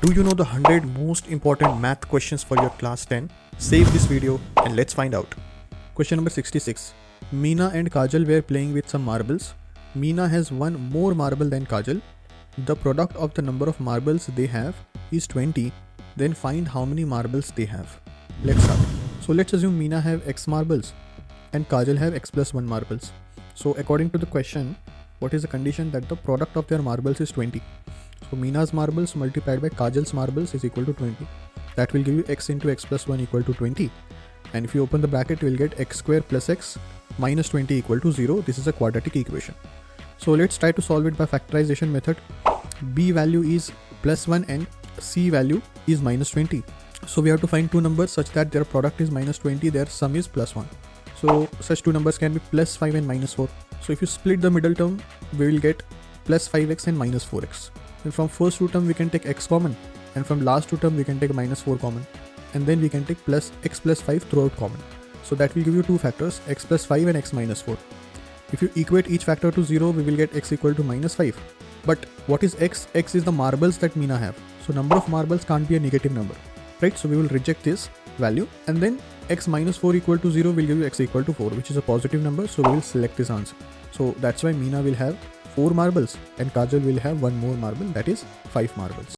Do you know the 100 most important math questions for your class 10? Save this video and let's find out. Question number 66. Meena and Kajal were playing with some marbles. Meena has one more marble than Kajal. The product of the number of marbles they have is 20. Then find how many marbles they have. Let's start. So let's assume Meena have x marbles and Kajal have x plus 1 marbles. So according to the question, what is the condition that the product of their marbles is 20? So Meena's marbles multiplied by Kajal's marbles is equal to 20. That will give you x into x plus 1 equal to 20. And if you open the bracket, you will get x square plus x minus 20 equal to 0. This is a quadratic equation. So let's try to solve it by factorization method. B value is plus 1 and C value is minus 20. So we have to find two numbers such that their product is minus 20, their sum is plus 1. So such two numbers can be plus 5 and minus 4. So if you split the middle term, we will get plus 5x and minus 4x. And from first two term we can take x common, and from last two term we can take minus 4 common, and then we can take plus x plus 5 throughout common. So that will give you two factors, x plus 5 and x minus 4. If you equate each factor to 0, we will get x equal to minus 5. But what is x? X is the marbles that Meena have. So number of marbles can't be a negative number, right? So we will reject this value, and then x minus 4 equal to 0 will give you x equal to 4, which is a positive number. So we will select this answer. So that's why Meena will have 4 marbles and Kajal will have one more marble, that is 5 marbles.